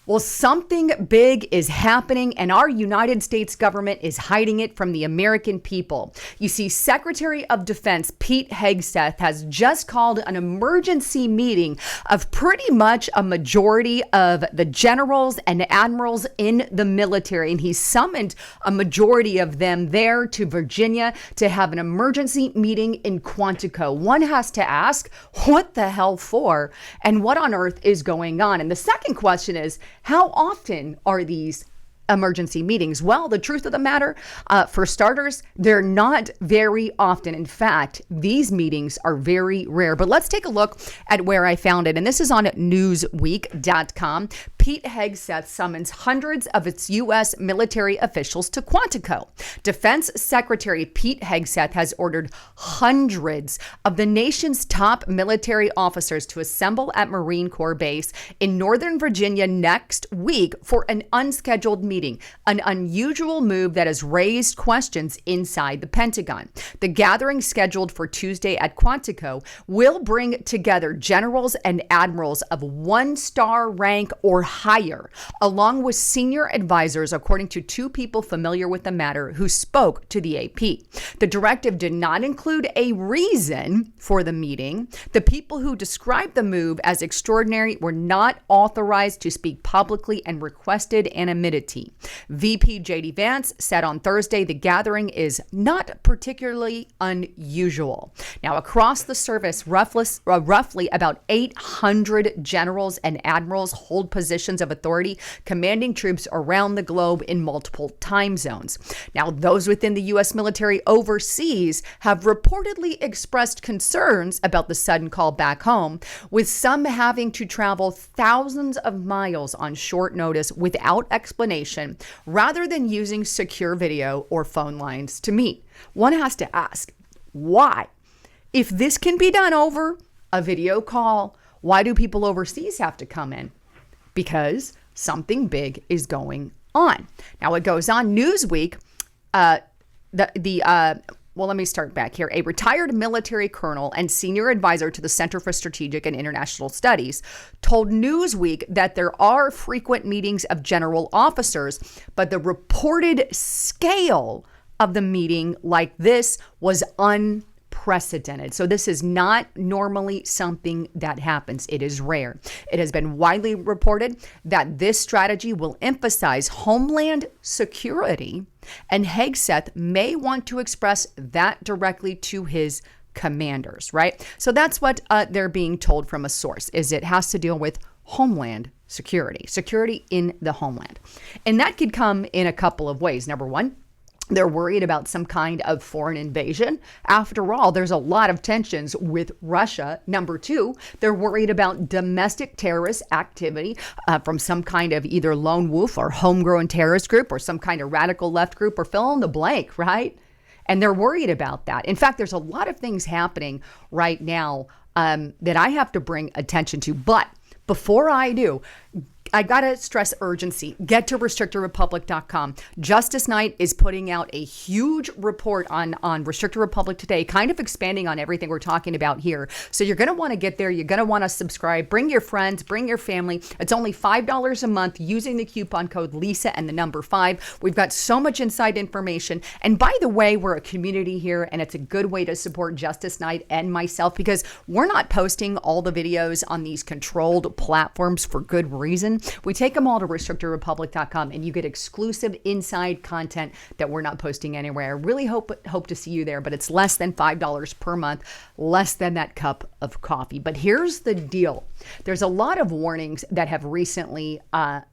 Well, something big is happening, and our United States government is hiding it from the American people. You see, Secretary of Defense Pete Hegseth has just called an emergency meeting of pretty much a majority of the generals and admirals in the military, and he summoned a majority of them there to Virginia to have an emergency meeting in Quantico. One has to ask, what the hell for, and what on earth is going on? And the second question is, how often are these emergency meetings? Well, the truth of the matter, for starters, they're not very often. In fact, these meetings are very rare. But let's take a look at where I found it. And this is on newsweek.com. Pete Hegseth summons hundreds of its U.S. military officials to Quantico. Defense Secretary Pete Hegseth has ordered hundreds of the nation's top military officers to assemble at Marine Corps Base in Northern Virginia next week for an unscheduled meeting, an unusual move that has raised questions inside the Pentagon. The gathering, scheduled for Tuesday at Quantico, will bring together generals and admirals of 1-star rank or higher, along with senior advisors, according to two people familiar with the matter who spoke to the AP. The directive did not include a reason for the meeting. The people who described the move as extraordinary were not authorized to speak publicly and requested anonymity. VP J.D. Vance said on Thursday the gathering is not particularly unusual. Now, across the service, roughly about 800 generals and admirals hold positions of authority, commanding troops around the globe in multiple time zones. Now, those within the U.S. military overseas have reportedly expressed concerns about the sudden call back home, with some having to travel thousands of miles on short notice without explanation, rather than using secure video or phone lines to meet. One has to ask, why? If this can be done over a video call, why do people overseas have to come in? Because something big is going on. Now, it goes on. Newsweek, well, let me start back here. A retired military colonel and senior advisor to the Center for Strategic and International Studies told Newsweek that there are frequent meetings of general officers, but the reported scale of the meeting like this was unprecedented. So this is not normally something that happens. It is rare. It has been widely reported that this strategy will emphasize Homeland security, and Hegseth may want to express that directly to his commanders, right? So that's what they're being told from a source, is it has to deal with Homeland security in the homeland. And that could come in a couple of ways. Number one, they're worried about some kind of foreign invasion. After all, there's a lot of tensions with Russia. Number two, they're worried about domestic terrorist activity from some kind of either lone wolf or homegrown terrorist group or some kind of radical left group, or fill in the blank, right? And they're worried about that. In fact, there's a lot of things happening right now that I have to bring attention to. But before I do, I got to stress urgency. Get to restrictedrepublic.com. Justice Knight is putting out a huge report on Restricted Republic today, kind of expanding on everything we're talking about here. So you're going to want to get there. You're going to want to subscribe. Bring your friends, bring your family. It's only $5 a month using the coupon code Lisa and the number 5. We've got so much inside information. And by the way, we're a community here, and it's a good way to support Justice Knight and myself, because we're not posting all the videos on these controlled platforms for good reason. We take them all to restrictedrepublic.com, and you get exclusive inside content that we're not posting anywhere. I really hope to see you there, but it's less than $5 per month, less than that cup of coffee. But here's the deal. There's a lot of warnings that have recently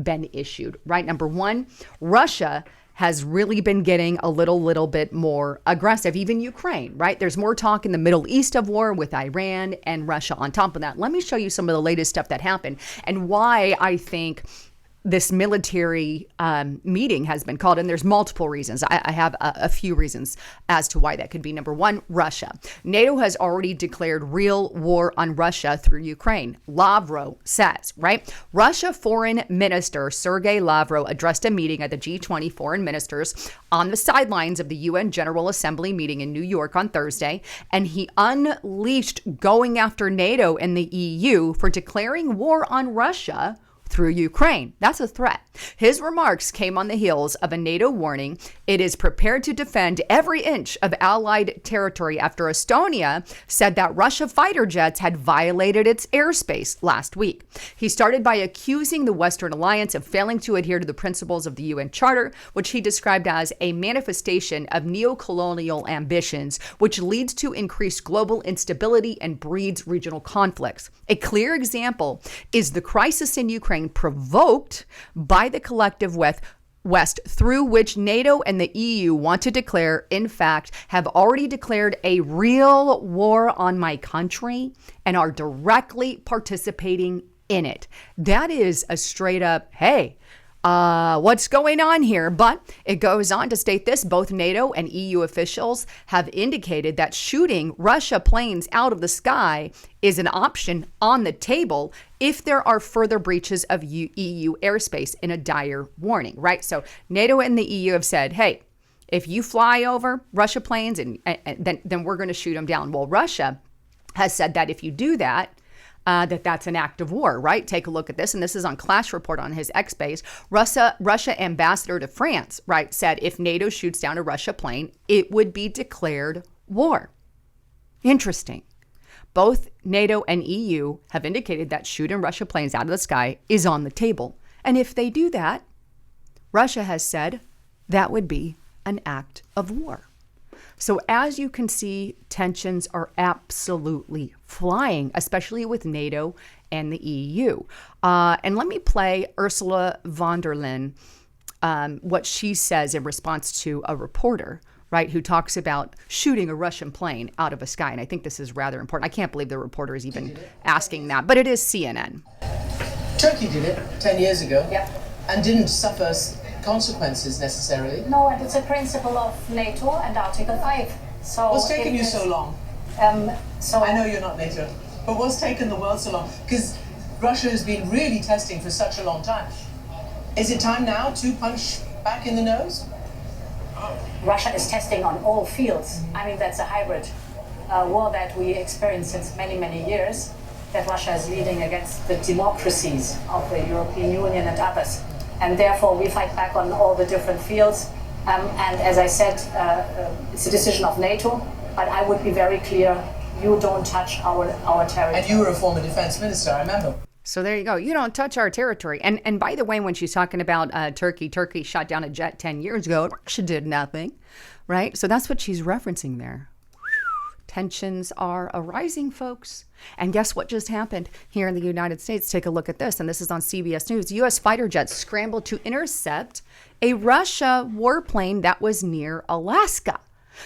been issued, right? Number one, Russia has really been getting a little bit more aggressive, even Ukraine, right? There's more talk in the Middle East of war with Iran and Russia on top of that. Let me show you some of the latest stuff that happened and why I think this military meeting has been called. And there's multiple reasons. I have a few reasons as to why that could be. Number one, Russia. NATO has already declared real war on Russia through Ukraine. Lavrov says, right? Russia Foreign Minister Sergei Lavrov addressed a meeting at the G20 foreign ministers on the sidelines of the UN General Assembly meeting in New York on Thursday. And he unleashed going after NATO and the EU for declaring war on Russia through Ukraine. That's a threat. His remarks came on the heels of a NATO warning it is prepared to defend every inch of Allied territory after Estonia said that Russia fighter jets had violated its airspace last week. He started by accusing the Western alliance of failing to adhere to the principles of the UN Charter, which he described as a manifestation of neo-colonial ambitions, which leads to increased global instability and breeds regional conflicts. A clear example is the crisis in Ukraine provoked by the collective West, through which NATO and the EU want to declare, in fact, have already declared a real war on my country and are directly participating in it. That is a straight up, hey, what's going on here? But it goes on to state this: both NATO and EU officials have indicated that shooting Russia planes out of the sky is an option on the table if there are further breaches of EU airspace in a dire warning, right? So NATO and the EU have said, hey, if you fly over Russia planes, and then we're going to shoot them down. Well, Russia has said that if you do that, that's an act of war, right? Take a look at this. And this is on Clash Report on his X page. Russia ambassador to France, right, said if NATO shoots down a Russia plane, it would be declared war. Interesting. Both NATO and EU have indicated that shooting Russia planes out of the sky is on the table. And if they do that, Russia has said that would be an act of war. So as you can see, tensions are absolutely flying, especially with NATO and the EU. And let me play Ursula von der Leyen, what she says in response to a reporter, right, who talks about shooting a Russian plane out of a sky. And I think this is rather important. I can't believe the reporter is even asking that, but it is CNN. Turkey did it 10 years ago, yeah, and didn't suffer consequences necessarily. No, and it's a principle of NATO and Article 5. So what's taken you so long? I know you're not NATO, but what's taken the world so long? Because Russia has been really testing for such a long time. Is it time now to punch back in the nose? Russia is testing on all fields. I mean, that's a hybrid war that we experience since many, many years, that Russia is leading against the democracies of the European Union and others. And therefore, we fight back on all the different fields. And as I said, it's a decision of NATO, but I would be very clear, you don't touch our territory. And you were a former defense minister, I remember. So there you go. You don't touch our territory. And by the way, when she's talking about Turkey shot down a jet 10 years ago, Russia did nothing, right? So that's what she's referencing there. Tensions are arising, folks. And guess what just happened here in the United States? Take a look at this. And this is on CBS News. U.S. fighter jets scrambled to intercept a Russia warplane that was near Alaska.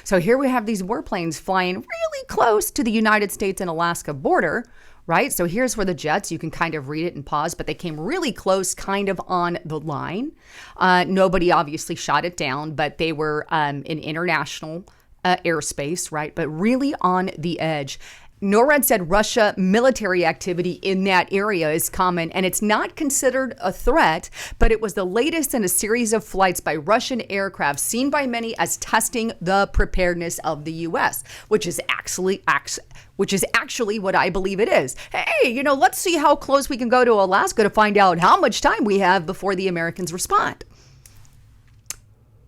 So here we have these warplanes flying really close to the United States and Alaska border, right? So here's where the jets, you can kind of read it and pause, but they came really close, kind of on the line. Nobody obviously shot it down, but they were in international airspace, right? But really on the edge. NORAD said Russia military activity in that area is common, and it's not considered a threat, but it was the latest in a series of flights by Russian aircraft seen by many as testing the preparedness of the U.S., which is actually what I believe it is. Hey, let's see how close we can go to Alaska to find out how much time we have before the Americans respond.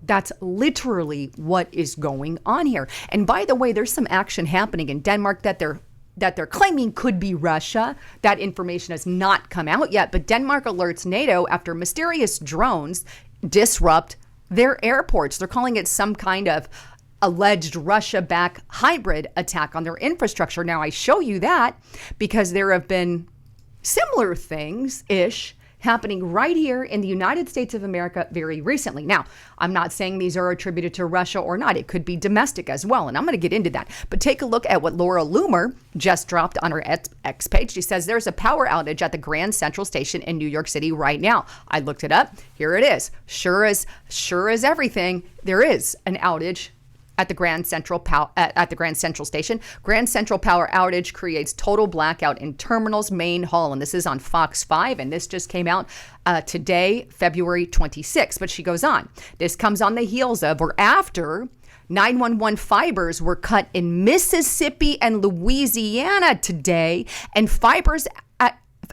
That's literally what is going on here. And by the way, there's some action happening in Denmark that they're claiming could be Russia. That information has not come out yet, but Denmark alerts NATO after mysterious drones disrupt their airports. They're calling it some kind of alleged Russia-backed hybrid attack on their infrastructure. Now, I show you that because there have been similar things-ish happening right here in the United States of America very recently. Now, I'm not saying these are attributed to Russia or not. It could be domestic as well, and I'm going to get into that. But take a look at what Laura Loomer just dropped on her X page. She says there's a power outage at the Grand Central Station in New York City right now. I looked it up. Here it is. Sure as everything, there is an outage at the Grand Central Station. Grand Central power outage creates total blackout in terminal's main hall. And this is on Fox 5. And this just came out today, February 26th. But she goes on. This comes on the heels of or after 911 fibers were cut in Mississippi and Louisiana today. And fiber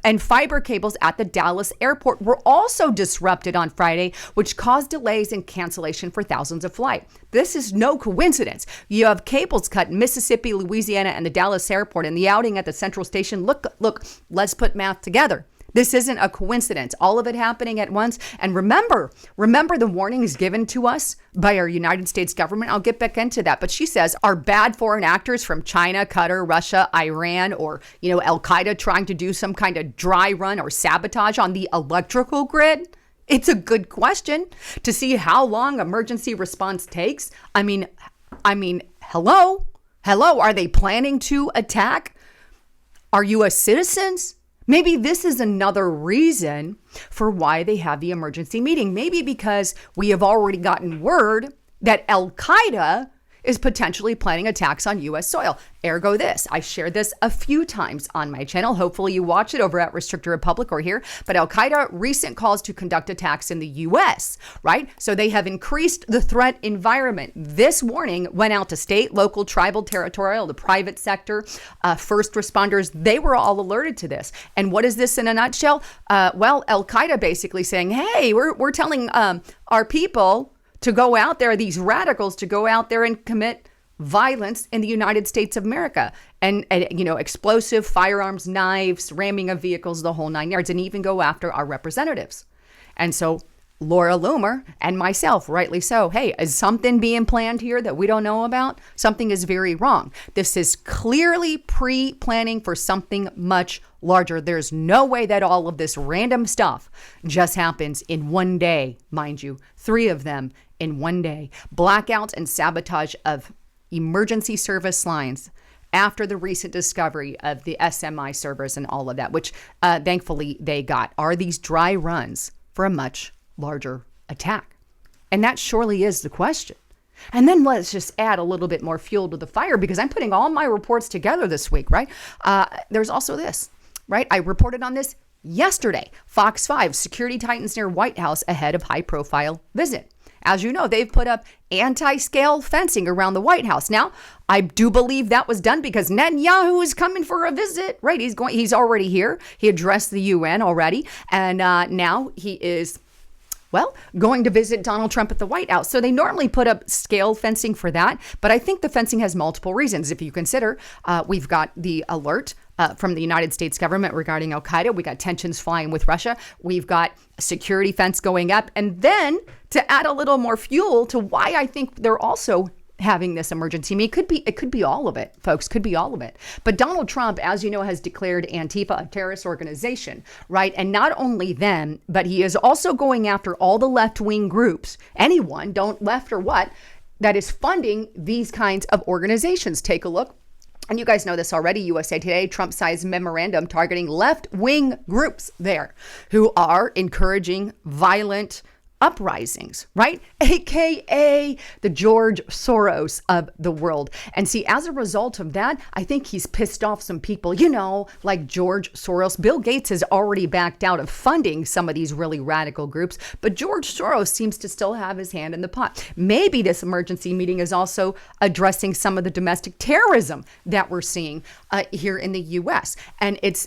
and fiber cables at the Dallas airport were also disrupted on Friday, which caused delays and cancellation for thousands of flights. This is no coincidence. You have cables cut in Mississippi, Louisiana, and the Dallas airport, and the outing at the Central Station. Look, let's put math together. This isn't a coincidence. All of it happening at once. And remember the warnings given to us by our United States government. I'll get back into that. But she says, are bad foreign actors from China, Qatar, Russia, Iran, or, Al-Qaeda trying to do some kind of dry run or sabotage on the electrical grid? It's a good question to see how long emergency response takes. I mean, hello? Are they planning to attack our U.S. citizens? Maybe this is another reason for why they have the emergency meeting. Maybe because we have already gotten word that Al-Qaeda is potentially planning attacks on U.S. soil. Ergo this. I shared this a few times on my channel. Hopefully you watch it over at Restricted Republic or here. But Al-Qaeda recent calls to conduct attacks in the U.S., right? So they have increased the threat environment. This warning went out to state, local, tribal, territorial, the private sector, first responders. They were all alerted to this. And what is this in a nutshell? Al-Qaeda basically saying, hey, we're telling our people to go out there, these radicals to go out there and commit violence in the United States of America and explosive firearms, knives, ramming of vehicles, the whole 9 yards, and even go after our representatives. And so Laura Loomer and myself, rightly so, hey, is something being planned here that we don't know about? Something is very wrong. This is clearly pre-planning for something much larger. There's no way that all of this random stuff just happens in one day, mind you, 3 of them in one day. Blackout and sabotage of emergency service lines after the recent discovery of the SMI servers and all of that, which thankfully they got, are these dry runs for a much larger attack. And that surely is the question. And then let's just add a little bit more fuel to the fire, because I'm putting all my reports together this week, right? There's also this, right? I reported on this yesterday. Fox 5, security titans near White House ahead of high-profile visit. As you know, they've put up anti-scale fencing around the White House. Now, I do believe that was done because Netanyahu is coming for a visit, right? He's already here. He addressed the UN already. And now he is, going to visit Donald Trump at the White House. So they normally put up scale fencing for that. But I think the fencing has multiple reasons. If you consider, we've got the alert from the United States government regarding Al-Qaeda. We got tensions flying with Russia. We've got a security fence going up. And then to add a little more fuel to why I think they're also having this emergency meeting, it could be all of it, folks, could be all of it. But Donald Trump, as you know, has declared Antifa a terrorist organization, right? And not only them, but he is also going after all the left-wing groups, anyone, don't left or what, that is funding these kinds of organizations. Take a look. And you guys know this already, USA Today, Trump signs memorandum targeting left-wing groups there who are encouraging violent uprisings, right? AKA the George Soros of the world. And see, as a result of that, I think he's pissed off some people, like George Soros. Bill Gates has already backed out of funding some of these really radical groups, but George Soros seems to still have his hand in the pot. Maybe this emergency meeting is also addressing some of the domestic terrorism that we're seeing here in the U.S. And it's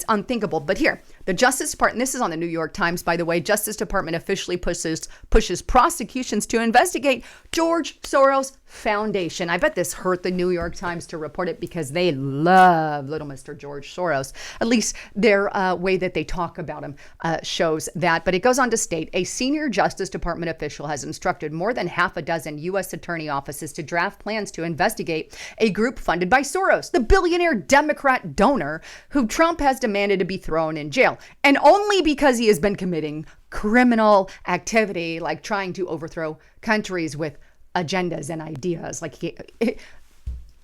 unthinkable. But here, the Justice Department, and this is on the New York Times, by the way, Justice Department officially pushes prosecutions to investigate George Soros Foundation. I bet this hurt the New York Times to report it because they love little Mr. George Soros. At least their way that they talk about him shows that. But it goes on to state, a senior Justice Department official has instructed more than half a dozen U.S. attorney offices to draft plans to investigate a group funded by Soros, the billionaire Democrat donor who Trump has demanded to be thrown in jail. And only because he has been committing criminal activity, like trying to overthrow countries with agendas and ideas.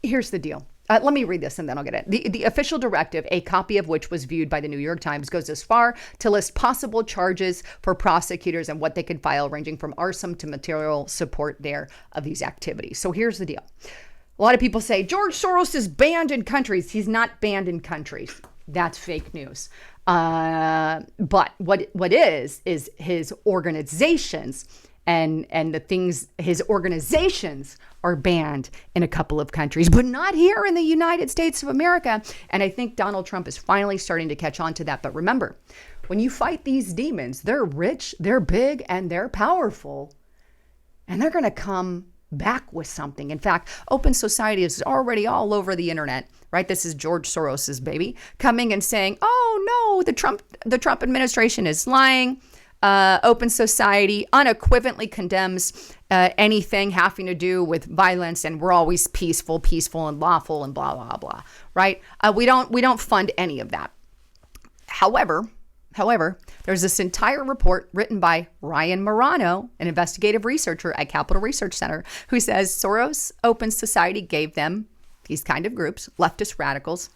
Here's the deal. Let me read this and then I'll get it. The official directive, a copy of which was viewed by the New York Times, goes as far to list possible charges for prosecutors and what they could file, ranging from arson to material support there of these activities. So here's the deal. A lot of people say George Soros is banned in countries. He's not banned in countries. That's fake news. But what is his organizations and the things, his organizations are banned in a couple of countries, but not here in the United States of America. And I think Donald Trump is finally starting to catch on to that. But remember, when you fight these demons, they're rich, they're big, and they're powerful, and they're going to come back with something. In fact, open society is already all over the internet, right? This is George Soros's baby coming and saying, oh no, the Trump administration is lying. Open society unequivocally condemns anything having to do with violence, and we're always peaceful and lawful and blah, blah, blah, right? We don't fund any of that. However, there's this entire report written by Ryan Marano, an investigative researcher at Capital Research Center, who says Soros Open Society gave them, these kind of groups, leftist radicals,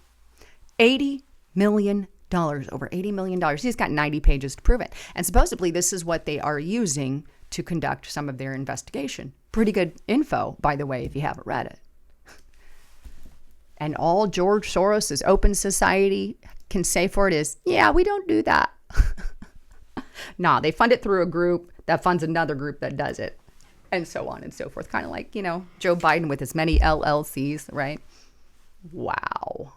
$80 million, over $80 million. He's got 90 pages to prove it. And supposedly this is what they are using to conduct some of their investigation. Pretty good info, by the way, if you haven't read it. And all George Soros's Open Society can say for it is, yeah, we don't do that. Nah, they fund it through a group that funds another group that does it, and so on and so forth. Kind of like, Joe Biden with his many LLCs, right? Wow.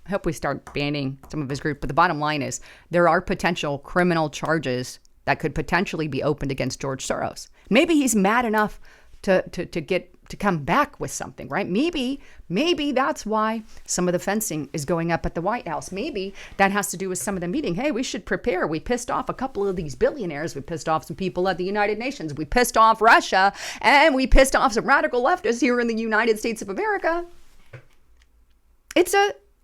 I hope we start banning some of his group. But the bottom line is there are potential criminal charges that could potentially be opened against George Soros. Maybe he's mad enough to come back with something, right? Maybe that's why some of the fencing is going up at the White House. Maybe that has to do with some of the meeting. Hey, we should prepare. We pissed off a couple of these billionaires. We pissed off some people at the United Nations. We pissed off Russia, and we pissed off some radical leftists here in the United States of America.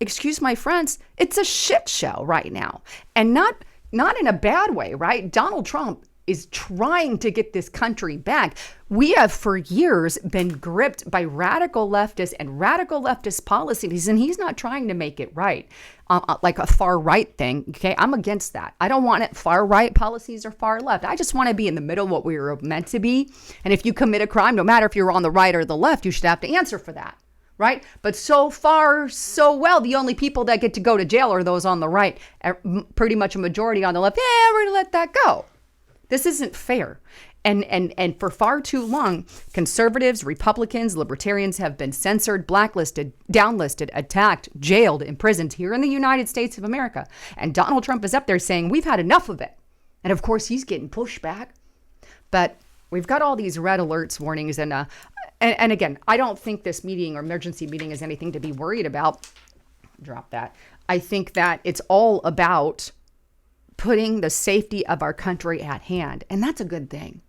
Excuse my friends, it's a shit show right now. And not in a bad way, right? Donald Trump is trying to get this country back. We have for years been gripped by radical leftists and radical leftist policies, and he's not trying to make it right, like a far right thing. Okay, I'm against that. I don't want it far right policies or far left. I just want to be in the middle, what we were meant to be. And if you commit a crime, no matter if you're on the right or the left, you should have to answer for that. Right? But so far, so well, the only people that get to go to jail are those on the right, pretty much a majority on the left. Yeah, we're going to let that go. This isn't fair. And for far too long, conservatives, Republicans, libertarians have been censored, blacklisted, downlisted, attacked, jailed, imprisoned here in the United States of America. And Donald Trump is up there saying, we've had enough of it. And of course, he's getting pushed back. But we've got all these red alerts, warnings, and again, I don't think this meeting or emergency meeting is anything to be worried about. Drop that. I think that it's all about putting the safety of our country at hand. And that's a good thing.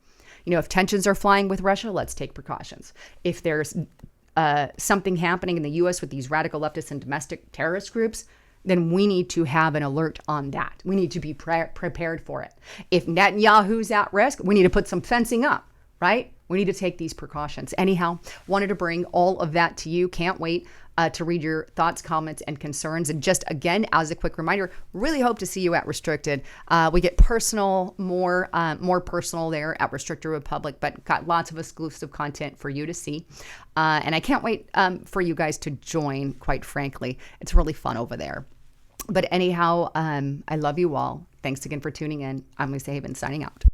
If tensions are flying with Russia, let's take precautions. If there's something happening in the U.S. with these radical leftists and domestic terrorist groups, then we need to have an alert on that. We need to be prepared for it. If Netanyahu's at risk, we need to put some fencing up, right? We need to take these precautions. Anyhow, wanted to bring all of that to you. Can't wait to read your thoughts, comments, and concerns. And just again, as a quick reminder, really hope to see you at Restricted. We get personal, more personal there at Restricted Republic, but got lots of exclusive content for you to see. And I can't wait for you guys to join, quite frankly. It's really fun over there. But anyhow, I love you all. Thanks again for tuning in. I'm Lisa Haven signing out.